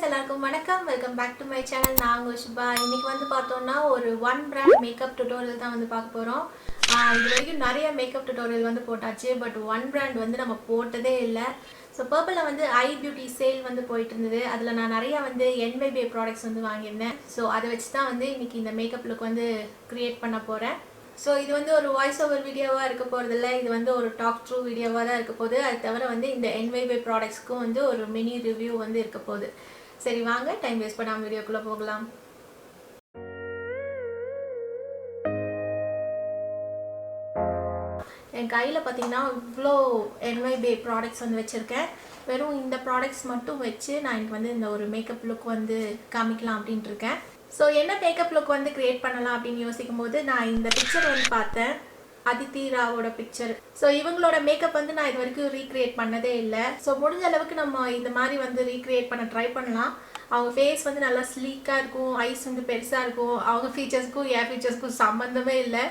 guys, எல்லாருக்கும் வணக்கம். Welcome back to my channel. நான் உங்க சுபா. இன்னைக்கு வந்து பார்த்தோம்னா ஒரு ஒன் பிராண்ட் மேக்கப் டுட்டோரியல் தான் வந்து பார்க்க போறோம். இது வரைக்கும் நிறைய மேக்கப் டுட்டோரியல் வந்து போட்டாச்சு, பட் ஒன் பிராண்ட் வந்து நம்ம போட்டதே இல்லை. ஸோ பர்பிளில் வந்து ஐ பியூட்டி சேல் வந்து போயிட்டு இருந்தது. அதில் நான் நிறைய வந்து Nybae ப்ராடக்ட்ஸ் வந்து வாங்கியிருந்தேன். ஸோ அதை வச்சு தான் வந்து இன்னைக்கு இந்த மேக்கப் லுக் வந்து கிரியேட் பண்ண போகிறேன். ஸோ இது வந்து ஒரு வாய்ஸ் ஓவர் வீடியோவாக இருக்க போகிறதில்ல, இது வந்து ஒரு டாக் த்ரூ வீடியோவாக தான் இருக்க போகுது. அது தவிர வந்து இந்த Nybae ப்ராடக்ட்ஸ்க்கும் வந்து ஒரு மினி ரிவ்யூ வந்து இருக்க போகுது. சரி வாங்க, டைம் வேஸ்ட் பண்ணாமல் வீடியோக்குள்ளே போகலாம். என் கையில் பார்த்தீங்கன்னா இவ்வளோ Nybae ப்ராடக்ட்ஸ் வந்து வச்சுருக்கேன். வெறும் இந்த ப்ராடக்ட்ஸ் மட்டும் வச்சு நான் எனக்கு வந்து இந்த ஒரு மேக்கப் லுக் வந்து காமிக்கலாம் அப்படின்ட்டு இருக்கேன். ஸோ என்ன மேக்கப் லுக் வந்து கிரியேட் பண்ணலாம் அப்படின்னு யோசிக்கும் போது நான் இந்த பிக்சர் வந்து பார்த்தேன், அதித்தி ராவோட பிக்சர். ஸோ இவங்களோட மேக்கப் வந்து நான் இது வரைக்கும் ரீக்ரியேட் பண்ணதே இல்லை. ஸோ முடிஞ்ச அளவுக்கு நம்ம இந்த மாதிரி வந்து ரீக்ரியேட் பண்ண ட்ரை பண்ணலாம். அவங்க ஃபேஸ் வந்து நல்லா ஸ்லீக்காக இருக்கும், ஐஸ் வந்து பெருசாக இருக்கும். அவங்க ஃபீச்சர்ஸ்க்கும் என் ஃபீச்சர்ஸ்க்கும் சம்மந்தமே இல்லை.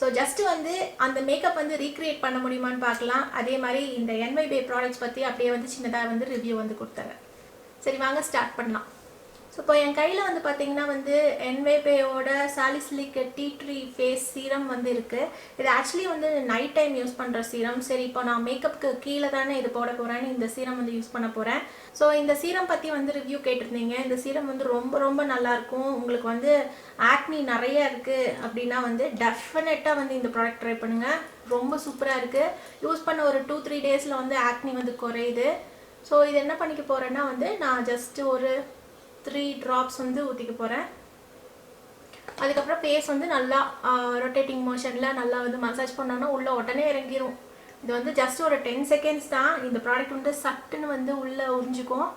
ஸோ ஜஸ்ட்டு வந்து அந்த மேக்கப் வந்து ரீக்ரியேட் பண்ண முடியுமான்னு பார்க்கலாம். அதே மாதிரி இந்த Nybae ப்ராடக்ட்ஸ் பற்றி அப்படியே வந்து சின்னதாக வந்து ரிவ்யூ வந்து கொடுத்தாங்க. சரி வாங்க ஸ்டார்ட் பண்ணலாம். ஸோ இப்போ என் கையில் வந்து பார்த்தீங்கன்னா வந்து Nybaeயோட salicylic tea tree face serum வந்து இருக்குது. இது ஆக்சுவலி வந்து நைட் டைம் யூஸ் பண்ணுற சீரம். சரி இப்போ நான் மேக்கப்புக்கு கீழே தானே இது போட போகிறேன்னு இந்த சீரம் வந்து யூஸ் பண்ண போகிறேன். ஸோ இந்த சீரம் பற்றி வந்து ரிவ்யூ கேட்டிருந்தீங்க. இந்த சீரம் வந்து ரொம்ப ரொம்ப நல்லாயிருக்கும். உங்களுக்கு வந்து ஆக்னி நிறைய இருக்குது அப்படின்னா வந்து டெஃபினட்டாக வந்து இந்த ப்ராடக்ட் ட்ரை பண்ணுங்கள். ரொம்ப சூப்பராக இருக்குது. யூஸ் பண்ண ஒரு 2-3 டேஸில் வந்து ஆக்னி வந்து குறையுது. ஸோ இது என்ன பண்ணிக்க போகிறேன்னா வந்து நான் ஜஸ்ட்டு ஒரு 3 ட்ராப்ஸ் வந்து ஊற்றிக்க போகிறேன். அதுக்கப்புறம் ஃபேஸ் வந்து நல்லா ரொட்டேட்டிங் மோஷனில் நல்லா வந்து மசாஜ் பண்ணோன்னா உள்ளே உடனே இறங்கிடும். இது வந்து ஜஸ்ட் ஒரு 10 செகண்ட்ஸ் தான். இந்த ப்ராடக்ட் வந்து சட்டுன்னு வந்து உள்ளே உறிஞ்சிக்கும்.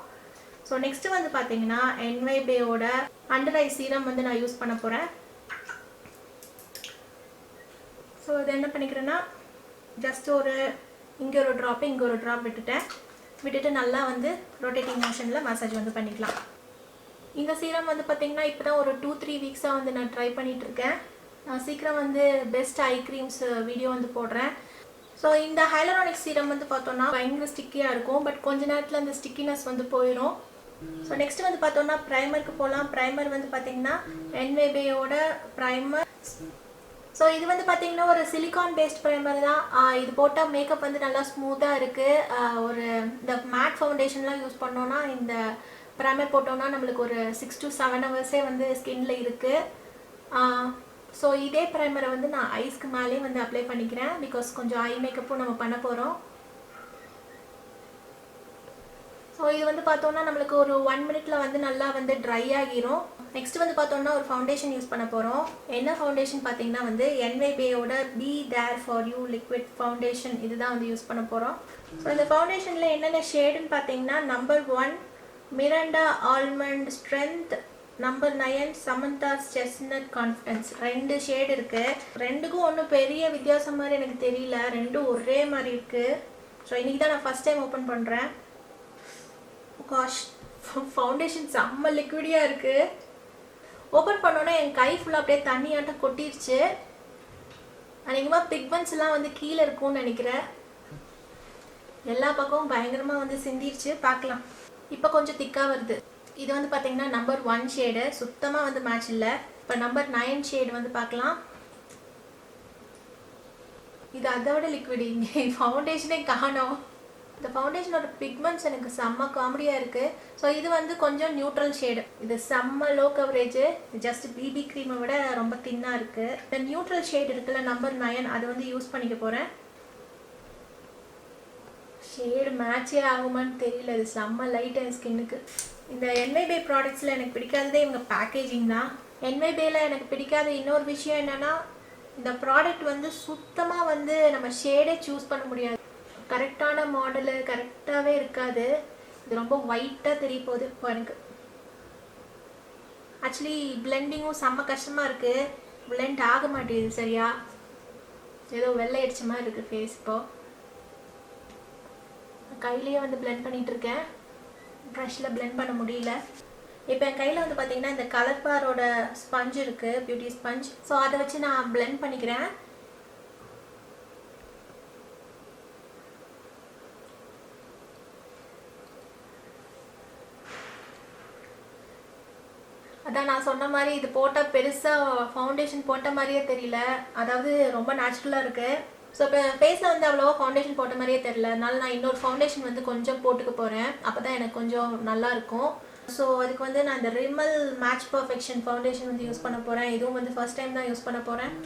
ஸோ நெக்ஸ்ட்டு வந்து பார்த்தீங்கன்னா Nybaeயோட அண்டர் ஐ சீரம் வந்து நான் யூஸ் பண்ண போகிறேன். ஸோ இது என்ன பண்ணிக்கிறேன்னா ஜஸ்ட் ஒரு இங்கே ஒரு ட்ராப்பு இங்கே ஒரு ட்ராப் விட்டுட்டு நல்லா வந்து ரொட்டேட்டிங் மோஷனில் மசாஜ் வந்து பண்ணிக்கலாம். இந்த சீரம் வந்து பார்த்திங்கன்னா இப்போ தான் ஒரு 2-3 வீக்ஸாக வந்து நான் ட்ரை பண்ணிகிட்ருக்கேன். நான் சீக்கிரம் வந்து பெஸ்ட் ஐ க்ரீம்ஸ் வீடியோ வந்து போடுறேன். ஸோ இந்த ஹைலரானிக் சீரம் வந்து பார்த்தோன்னா பயங்கர ஸ்டிக்கியாக இருக்கும், பட் கொஞ்ச நேரத்தில் அந்த ஸ்டிக்கினஸ் வந்து போயிடும். ஸோ நெக்ஸ்ட் வந்து பார்த்தோன்னா ப்ரைமருக்கு போகலாம். ப்ரைமர் வந்து பார்த்திங்கன்னா Nybaeயோட ப்ரைமர். ஸோ இது வந்து பார்த்திங்கன்னா ஒரு சிலிகான் பேஸ்ட் ப்ரைமர் தான். இது போட்டால் மேக்கப் வந்து நல்லா ஸ்மூத்தாக இருக்குது. ஒரு இந்த மேட் ஃபவுண்டேஷன்லாம் யூஸ் பண்ணோன்னா இந்த ப்ரைமர் போட்டோன்னா நம்மளுக்கு ஒரு 6 to 7 ஹவர்ஸே வந்து ஸ்கின்ல இருக்குது. ஸோ இதே ப்ரைமரை வந்து நான் ஐஸ்க்கு மேலே வந்து அப்ளை பண்ணிக்கிறேன், பிகாஸ் கொஞ்சம் ஐ மேக்கப்பும் நம்ம பண்ண போகிறோம். ஸோ இது வந்து பார்த்தோன்னா நம்மளுக்கு ஒரு 1 minute வந்து நல்லா வந்து ட்ரை ஆகிரும். நெக்ஸ்ட் வந்து பார்த்தோன்னா ஒரு ஃபவுண்டேஷன் யூஸ் பண்ண போகிறோம். என்ன ஃபவுண்டேஷன் பார்த்தீங்கன்னா வந்து Nybaeயோட be there for you liquid foundation இதுதான் வந்து யூஸ் பண்ண போகிறோம். ஸோ இந்த ஃபவுண்டேஷனில் என்னென்ன ஷேடுன்னு பார்த்தீங்கன்னா number 1 Miranda almond strength, number 9 Samantha's chestnut confidence. 2 shade இருக்குது. ரெண்டுக்கும் ஒன்றும் பெரிய வித்தியாசம் மாதிரி எனக்கு தெரியல, ரெண்டும் ஒரே மாதிரி இருக்குது. ஸோ இன்றைக்கி தான் நான் ஃபஸ்ட் டைம் ஓப்பன் பண்ணுறேன். காஷ் ஃபவுண்டேஷன் செம்ம லிக்விடியாக இருக்குது. ஓப்பன் பண்ணோன்னே என் கை ஃபுல்லாக அப்படியே தண்ணியாட்டம் கொட்டிருச்சு. அநேகமாக பிக்மெண்ட்ஸ்லாம் வந்து கீழே இருக்கும்னு நினைக்கிறேன். எல்லா பக்கமும் பயங்கரமாக வந்து சிந்திருச்சு. பார்க்கலாம், இப்போ கொஞ்சம் திக்காக வருது. இது வந்து பார்த்தீங்கன்னா நம்பர் 1 ஷேடு சுத்தமாக வந்து மேட்ச் இல்லை. இப்போ நம்பர் 9 ஷேடு வந்து பார்க்கலாம். இது அதை விட லிக்விட். இங்கே ஃபவுண்டேஷனே காணோம். இந்த ஃபவுண்டேஷனோட பிக்மெண்ட்ஸ் எனக்கு செம்ம காமெடியாக இருக்குது. ஸோ இது வந்து கொஞ்சம் நியூட்ரல் ஷேடு. இது செம்ம லோ கவரேஜ். ஜஸ்ட் பிபி க்ரீமை விட ரொம்ப தின்னாக இருக்குது. இந்த நியூட்ரல் ஷேடு இருக்குல்ல நம்பர் 9, அதை வந்து யூஸ் பண்ணிக்க போகிறேன். ஷேடு மேட்சே ஆகுமான்னு தெரியல, இது செம்ம லைட் என் ஸ்கின்னுக்கு. இந்த Nybae ப்ராடக்ட்ஸில் எனக்கு பிடிக்காததே இவங்க பேக்கேஜிங் தான். Nybaeல எனக்கு பிடிக்காத இன்னொரு விஷயம் என்னென்னா இந்த ப்ராடக்ட் வந்து சுத்தமாக வந்து நம்ம ஷேடே சூஸ் பண்ண முடியாது. கரெக்டான மாடலு கரெக்டாகவே இருக்காது. இது ரொம்ப ஒயிட்டாக தெரிய போகுது இப்போ எனக்கு. ஆக்சுவலி பிளெண்டிங்கும் செம்ம கஷ்டமாக இருக்குது. பிளெண்ட் ஆக மாட்டேங்குது சரியா. ஏதோ வெள்ளை அடிச்ச மாதிரி இருக்குது ஃபேஸ். இப்போது கையிலேயே வந்து பிளெண்ட் பண்ணிகிட்ருக்கேன், ப்ரஷில் பிளெண்ட் பண்ண முடியல. இப்போ என் கையில் வந்து பார்த்திங்கன்னா இந்த கலர் பாரோட ஸ்பஞ்ச் இருக்குது, பியூட்டி ஸ்பஞ்ச். ஸோ அதை வச்சு நான் பிளெண்ட் பண்ணிக்கிறேன். அதான் நான் சொன்ன மாதிரி இது போட்டால் பெருசாக ஃபவுண்டேஷன் போட்ட மாதிரியே தெரியல, அதாவது ரொம்ப நேச்சுரலாக இருக்குது. ஸோ இப்போ ஃபேஸில் வந்து அவ்வளோவா ஃபவுண்டேஷன் போட்ட மாதிரியே தெரியல, அதனால நான் இன்னொரு ஃபவுண்டேஷன் வந்து கொஞ்சம் போட்டுக்க போகிறேன். அப்போ தான் எனக்கு கொஞ்சம் நல்லாயிருக்கும். ஸோ அதுக்கு வந்து நான் இந்த ரிமல் மேட்ச் பர்ஃபெக்ஷன் ஃபவுண்டேஷன் வந்து யூஸ் பண்ண போகிறேன். இதுவும் வந்து ஃபர்ஸ்ட் டைம் தான் யூஸ் பண்ண போகிறேன்.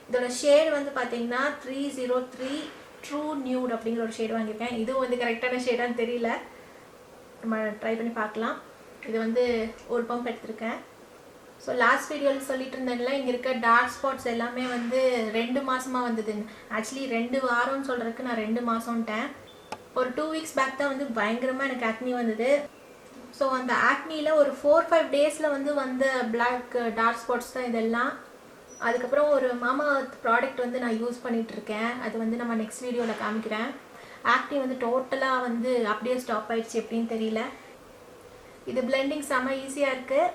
இதோட ஷேட் வந்து பார்த்தீங்கன்னா 303 ட்ரூ நியூட் அப்படிங்கிற ஒரு ஷேட் வாங்கியிருக்கேன். இதுவும் வந்து கரெக்டான ஷேடான்னு தெரியல, நம்ம ட்ரை பண்ணி பார்க்கலாம். இது வந்து ஒரு பம்ப் எடுத்திருக்கேன். ஸோ லாஸ்ட் வீடியோவில் சொல்லிட்டு இருந்தேன்ல, இங்கே இருக்க டார்க் ஸ்பாட்ஸ் எல்லாமே வந்து 2 மாதமாக வந்ததுன்னு. ஆக்சுவலி 2 வாரம்னு சொல்கிறதுக்கு நான் 2 மாதம்ட்டேன். ஒரு 2 வீக்ஸ் பேக் தான் வந்து பயங்கரமாக எனக்கு ஆக்னி வந்தது. ஸோ அந்த ஆக்னியில் ஒரு 4-5 டேஸில் வந்து வந்த பிளாக் டார்க் ஸ்பாட்ஸ் தான் இதெல்லாம். அதுக்கப்புறம் ஒரு மாமா ப்ராடக்ட் வந்து நான் யூஸ் பண்ணிகிட்ருக்கேன். அது வந்து நம்ம நெக்ஸ்ட் வீடியோவில் காமிக்கிறேன். ஆக்னி வந்து டோட்டலாக வந்து அப்படியே ஸ்டாப் ஆகிடுச்சு, எப்படின்னு தெரியல. இது பிளெண்டிங் செம்ம ஈஸியாக இருக்குது.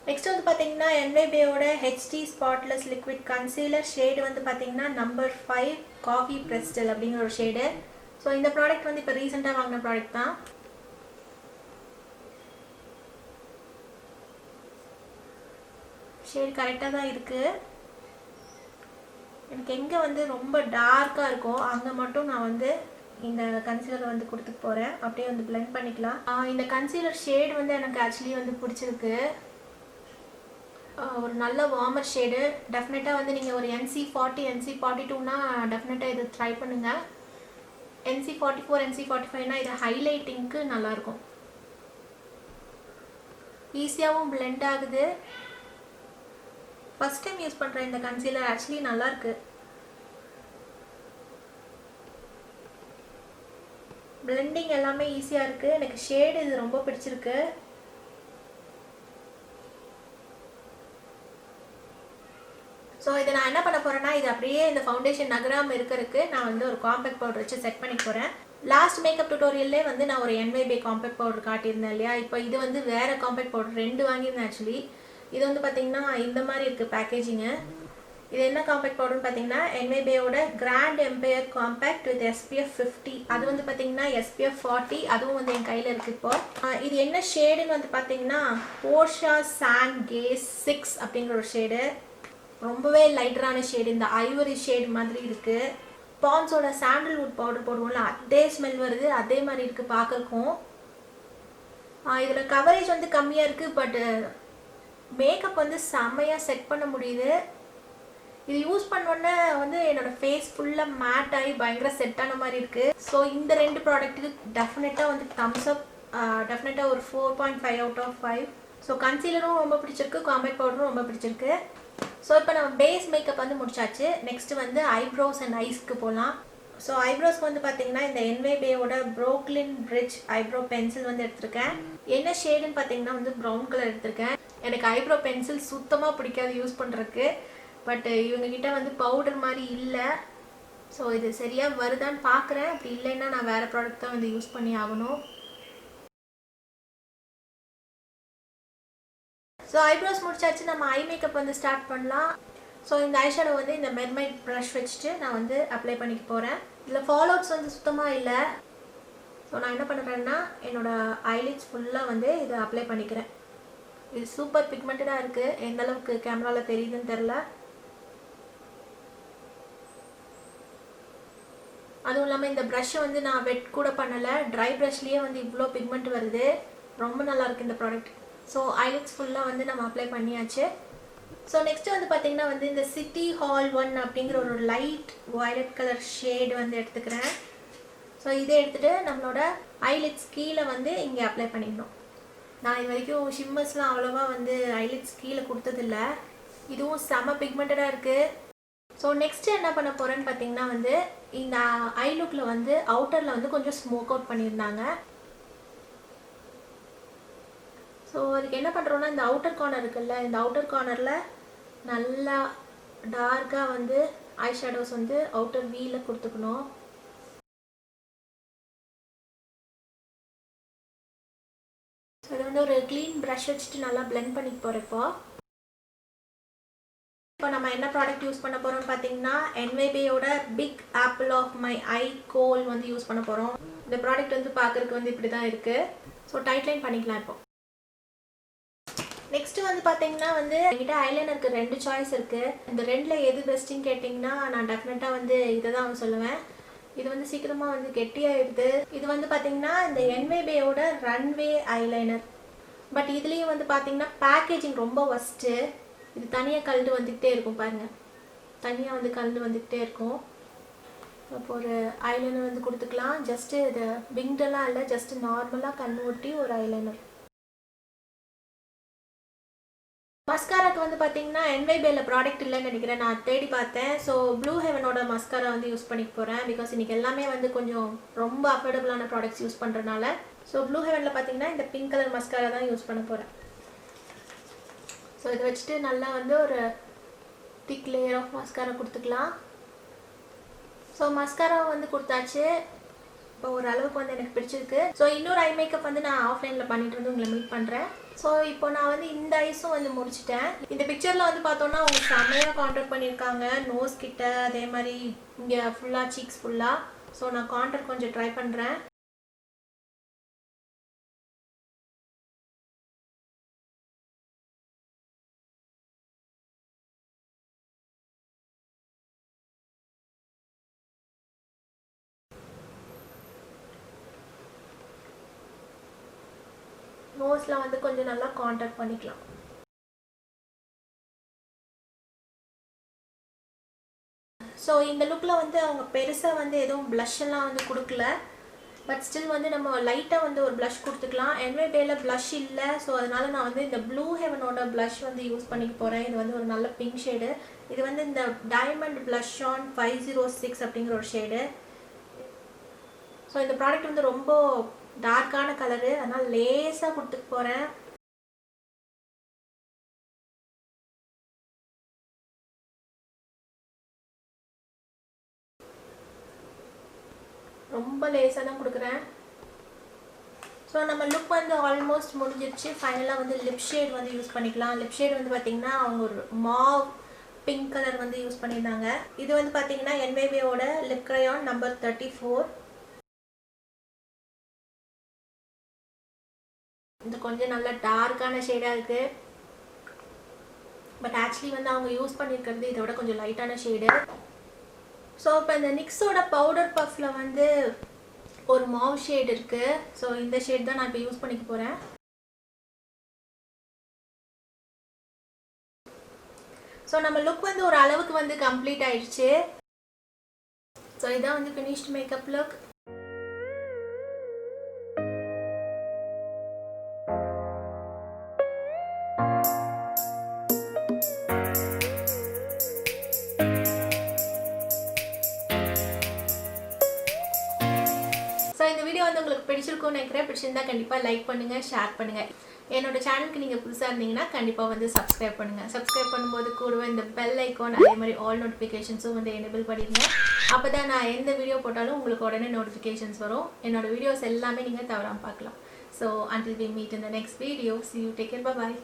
நெக்ஸ்ட் வந்து பார்த்தீங்கன்னா Nybaeயோட HD spotless liquid concealer shade வந்து பார்த்தீங்கன்னா நம்பர் 5 காஃபி பிரெஸ்டல் அப்படிங்கிற ஒரு ஷேடு. ஸோ இந்த ப்ராடக்ட் வந்து இப்போ ரீசெண்டாக வாங்கின ப்ராடக்ட் தான். ஷேடு கரெக்டாக தான் இருக்குது. எனக்கு எங்கே வந்து ரொம்ப டார்க்காக இருக்கோ அங்கே மட்டும் நான் வந்து இந்த கன்சீலர் வந்து கொடுத்துட்டு போகிறேன். அப்படியே வந்து பிளெண்ட் பண்ணிக்கலாம். இந்த கன்சீலர் ஷேடு வந்து எனக்கு ஆக்சுவலி வந்து பிடிச்சிருக்கு. ஒரு நல்ல வார்மர் ஷேடு. டெஃபினட்டாக வந்து நீங்கள் ஒரு NC40 NC42னா டெஃபினட்டாக இது ட்ரை பண்ணுங்கள். NC44 NC45னா இது ஹைலைட்டிங்க்கு நல்லாயிருக்கும். ஈஸியாகவும் பிளெண்ட் ஆகுது. ஃபஸ்ட் டைம் யூஸ் பண்ணுறேன் இந்த கன்சீலர். ஆக்சுவலி நல்லாயிருக்கு. பிளெண்டிங் எல்லாமே ஈஸியாக இருக்குது. எனக்கு ஷேடு இது ரொம்ப பிடிச்சிருக்கு. ஸோ இதை நான் என்ன பண்ண போகிறேன்னா, இது அப்படியே இந்த ஃபவுண்டேஷன் நகராமல் இருக்கிறதுக்கு நான் வந்து ஒரு காம்பேக்ட் பவுடர் வச்சு செட் பண்ணி போகிறேன். லாஸ்ட் மேக்கப் டியூட்டோரியல்லே வந்து நான் ஒரு Nybae காம்பேக்ட் பவுடர் காட்டியிருந்தேன் இல்லையா. இப்போ இது வந்து வேறு காம்பேக்ட் பவுடர் 2 வாங்கியிருந்தேன் ஆக்சுவலி. இது வந்து பார்த்திங்கன்னா இந்த மாதிரி இருக்குது பேக்கேஜிங்கு. இது என்ன காம்பேக்ட் பவுடர்னு பார்த்தீங்கன்னா Nybaeயோட grand empire compact with SPF 50. அது வந்து பார்த்தீங்கன்னா SPF 40. அதுவும் வந்து என் கையில் இருக்குது இப்போ. இது என்ன ஷேடுன்னு வந்து பார்த்தீங்கன்னா போர்ஷா சாண்ட் கேஸ் 6 அப்படிங்கிற ஒரு ஷேடு. ரொம்பவே லைட்டரான ஷேடு, இந்த ஐவரி ஷேடு மாதிரி இருக்குது. பான்ஸோட சாண்டல்வுட் பவுடர் போடுவோம்ல, அதே ஸ்மெல் வருது, அதே மாதிரி இருக்குது பார்க்குறக்கும். இதில் கவரேஜ் வந்து கம்மியாக இருக்குது, பட் மேக்கப் வந்து செம்மையாக செட் பண்ண முடியுது. இது யூஸ் பண்ணோன்னே வந்து என்னோடய ஃபேஸ் ஃபுல்லாக மேட் ஆகி பயங்கர செட்டான மாதிரி இருக்குது. ஸோ இந்த 2 ப்ராடக்ட்டுக்கு டெஃபினட்டாக வந்து தம்ஸ் அப். டெஃபினட்டாக ஒரு 4.5 out of 5. ஸோ கன்சீலரும் ரொம்ப பிடிச்சிருக்கு, காம்பேக்ட் பவுடரும் ரொம்ப பிடிச்சிருக்கு. ஸோ இப்போ நம்ம பேஸ் மேக்கப் வந்து முடிச்சாச்சு. நெக்ஸ்ட்டு வந்து ஐப்ரோஸ் அண்ட் ஐஸ்க்கு போகலாம். ஸோ ஐப்ரோஸ்க்கு வந்து பார்த்தீங்கன்னா இந்த Nybaeயோட Brow-klyn பிரிட்ஜ் ஐப்ரோ பென்சில் வந்து எடுத்திருக்கேன். என்ன ஷேடுன்னு பார்த்தீங்கன்னா வந்து ப்ரௌன் கலர் எடுத்திருக்கேன். எனக்கு ஐப்ரோ பென்சில் சுத்தமாக பிடிக்காது யூஸ் பண்ணுறதுக்கு, பட் இவங்ககிட்ட வந்து பவுடர் மாதிரி இல்லை. ஸோ இது சரியாக வருதான்னு பார்க்குறேன். அப்படி இல்லைன்னா நான் வேறு ப்ராடக்ட் தான் வந்து யூஸ் பண்ணி ஆகணும். ஸோ ஐப்ரோஸ் முடிச்சாச்சு. நம்ம ஐ மேக்கப் வந்து ஸ்டார்ட் பண்ணலாம். ஸோ இந்த ஐஷேடோ வந்து இந்த மெர்மைட் ப்ரஷ் வச்சுட்டு நான் வந்து அப்ளை பண்ணிக்க போகிறேன். இதில் ஃபாலோவுட்ஸ் வந்து சுத்தமாக இல்லை. ஸோ நான் என்ன பண்ணுறேன்னா என்னோடய ஐலிட்ஸ் ஃபுல்லாக வந்து இதை அப்ளை பண்ணிக்கிறேன். இது சூப்பர் பிக்மெண்டடாக இருக்குது. எந்த அளவுக்கு கேமராவில் தெரியுதுன்னு தெரில. அதுவும் இல்லாமல் இந்த ப்ரஷ்ஷை வந்து நான் வெட் கூட பண்ணலை, ட்ரை ப்ரஷ்லேயே வந்து இவ்வளோ பிக்மெண்ட் வருது. ரொம்ப நல்லாயிருக்கு இந்த ப்ராடக்ட். ஸோ ஐலிட்ஸ் ஃபுல்லாக வந்து நம்ம அப்ளை பண்ணியாச்சு. ஸோ நெக்ஸ்ட்டு வந்து பார்த்திங்கன்னா வந்து இந்த சிட்டி ஹால் 1 அப்படிங்கிற ஒரு லைட் வயலட் கலர் ஷேடு வந்து எடுத்துக்கிறேன். ஸோ இதை எடுத்துகிட்டு நம்மளோட ஐலிட்ஸ் கீழே வந்து இங்கே அப்ளை பண்ணிக்கணும். நான் இது வரைக்கும் ஷிம்மர்ஸ்லாம் அவ்வளோவா வந்து ஐலிட்ஸ் கீழே கொடுத்ததில்ல. இதுவும் செம பிக்மெண்டடாக இருக்குது. ஸோ நெக்ஸ்ட்டு என்ன பண்ண போகிறேன்னு பார்த்தீங்கன்னா வந்து இந்த ஐ லுக்கில் வந்து அவுட்டரில் வந்து கொஞ்சம் ஸ்மோக் அவுட் பண்ணியிருந்தாங்க. ஸோ அதுக்கு என்ன பண்ணுறோன்னா இந்த அவுட்டர் கார்னர் இருக்குல்ல, இந்த அவுட்டர் கார்னரில் நல்லா டார்க்காக வந்து ஐ ஷேடோஸ் வந்து அவுட்டர் வீயில் கொடுத்துக்கணும். ஸோ இது வந்து ஒரு க்ளீன் ப்ரஷ் வச்சுட்டு நல்லா பிளெண்ட் பண்ணிட்டு போகிறப்போ இப்போ நம்ம என்ன ப்ராடக்ட் யூஸ் பண்ண போகிறோம்னு பார்த்தீங்கன்னா Nybaeயோட பிக் ஆப்பிள் ஆஃப் மை ஐ கோல் வந்து யூஸ் பண்ண போகிறோம். இந்த ப்ராடக்ட் வந்து பார்க்குறதுக்கு வந்து இப்படி தான் இருக்குது. ஸோ டைட்லைன் பண்ணிக்கலாம். இப்போ நெக்ஸ்ட் வந்து பாத்தீங்கன்னா வந்து என்கிட்ட ஐலைனருக்கு 2 சாய்ஸ் இருக்கு. இந்த ரெண்டுல எது பெஸ்ட்னு கேட்டிங்கன்னா நான் டெஃபினட்டா வந்து இதை தான் சொல்லுவேன். இது வந்து சீக்கிரமா வந்து கெட்டியாயிடுது. இது வந்து பாத்தீங்கன்னா இந்த Nybaeயோட ரன்வே ஐலைனர். பட் இதுலயும் வந்து பாத்தீங்கன்னா பேக்கேஜிங் ரொம்ப ஒஸ்ட். இது தனியா கலந்து வந்துட்டே இருக்கும் பாருங்க. தனியா வந்து கலந்து வந்துட்டே இருக்கும். அப்போ ஒரு ஐலைனர் வந்து கொடுத்துக்கலாம். ஜஸ்ட் இது விங்டெல்லாம் இல்லை, ஜஸ்ட் நார்மலா கண்ணு ஒட்டி ஒரு ஐலைனர். மஸ்காராக்கு வந்து பார்த்தீங்கன்னா Nybaeல ப்ராடக்ட் இல்லைன்னு நினைக்கிறேன். நான் தேடி பார்த்தேன். ஸோ ப்ளூ ஹெவனோட மஸ்காரா வந்து யூஸ் பண்ணிக்க போகிறேன். பிகாஸ் இன்றைக்கி எல்லாமே வந்து கொஞ்சம் ரொம்ப அஃபோர்டபுளான ப்ராடக்ட்ஸ் யூஸ் பண்ணுறதுனால. ஸோ ப்ளூ ஹெவனில் பார்த்தீங்கன்னா இந்த பிங்க் கலர் மஸ்காரா தான் யூஸ் பண்ண போகிறேன். ஸோ இதை வச்சுட்டு நல்லா வந்து ஒரு திக் லேயர் ஆஃப் மஸ்காரா கொடுத்துக்கலாம். ஸோ மஸ்காரா வந்து கொடுத்தாச்சு. இப்போ ஒரு அளவுக்கு வந்து எனக்கு பிடிச்சிருக்கு. ஸோ இன்னொரு ஐ மேக்கப் வந்து நான் ஆஃப்லைனில் பண்ணிட்டு வந்து உங்களை மீட் பண்ணுறேன். ஸோ இப்போ நான் வந்து இந்த ஐஸும் வந்து முடிச்சிட்டேன். இந்த பிக்சரில் வந்து பார்த்தோன்னா அவங்க செம்மையாக கான்டர் பண்ணியிருக்காங்க. நோஸ் கிட்ட, அதே மாதிரி இங்கே ஃபுல்லாக சீக்ஸ் ஃபுல்லாக. ஸோ நான் கான்டர் கொஞ்சம் ட்ரை பண்ணுறேன். நோஸில் வந்து கொஞ்சம் நல்லா கான்டாக்ட் பண்ணிக்கலாம். ஸோ இந்த லுக்கில் வந்து அவங்க பெருசாக வந்து எதுவும் ப்ளஷ் எல்லாம் வந்து கொடுக்கல. பட் ஸ்டில் வந்து நம்ம லைட்டாக வந்து ஒரு ப்ளஷ் கொடுத்துக்கலாம். Nybaeல ப்ளஷ் இல்லை. ஸோ அதனால நான் வந்து இந்த ப்ளூ ஹெவனோட ப்ளஷ் வந்து யூஸ் பண்ணிக்க போகிறேன். இது வந்து ஒரு நல்ல பிங்க் ஷேடு. இது வந்து இந்த டைமண்ட் ப்ளஷ் ஆன் 506 அப்படிங்கிற ஒரு ஷேடு. ஸோ இந்த ப்ராடக்ட் வந்து ரொம்ப டார்க்கான கலரு, அதனால் லேசாக கொடுத்துட்டு போகிறேன். ரொம்ப லேசாக தான் கொடுக்குறேன். ஸோ நம்ம லுக் வந்து ஆல்மோஸ்ட் முடிஞ்சிருச்சு. ஃபைனலாக வந்து லிப் ஷேட் வந்து யூஸ் பண்ணிக்கலாம். லிப் ஷேட் வந்து பார்த்திங்கன்னா அவங்க ஒரு மாவ் பிங்க் கலர் வந்து யூஸ் பண்ணியிருந்தாங்க. இது வந்து பார்த்திங்கன்னா Nybaeயோட லிப் கிரையான் நம்பர் 34. இது கொஞ்சம் நல்ல டார்க்கான ஷேடாக இருக்குது. பட் ஆக்சுவலி வந்து அவங்க யூஸ் பண்ணியிருக்கிறது இதோட கொஞ்சம் லைட்டான ஷேடு. ஸோ இப்போ இந்த நிக்ஸோட பவுடர் பஃப்பில் வந்து ஒரு மாவ் ஷேட் இருக்குது. ஸோ இந்த ஷேட் தான் நான் இப்போ யூஸ் பண்ணிக்க போகிறேன். ஸோ நம்ம லுக் வந்து ஒரு அளவுக்கு வந்து கம்ப்ளீட் ஆயிடுச்சு. ஸோ இதான் வந்து ஃபினிஷ்ட் மேக்கப் லுக். ஸோ இந்த வீடியோ வந்து உங்களுக்கு பிடிச்சிருக்கும்னு நினைக்கிறேன். பிடிச்சிருந்தா கண்டிப்பாக லைக் பண்ணுங்கள், ஷேர் பண்ணுங்கள். என்னோட சேனலுக்கு நீங்கள் புதுசாக இருந்தீங்கன்னா கண்டிப்பாக வந்து சப்ஸ்கிரைப் பண்ணுங்கள். சப்ஸ்கிரைப் பண்ணும்போது கூடவே இந்த பெல் ஐக்கான், அதே மாதிரி ஆல் நோட்டிஃபிகேஷன்ஸும் வந்து எனேபிள் பண்ணிடுங்க. அப்போ தான் நான் எந்த வீடியோ போட்டாலும் உங்களுக்கு உடனே நோட்டிஃபிகேஷன்ஸ் வரும். என்னோட வீடியோஸ் எல்லாமே நீங்கள் தவறாமல் பார்க்கலாம். So until we meet in the next video, see you, take care, bye bye.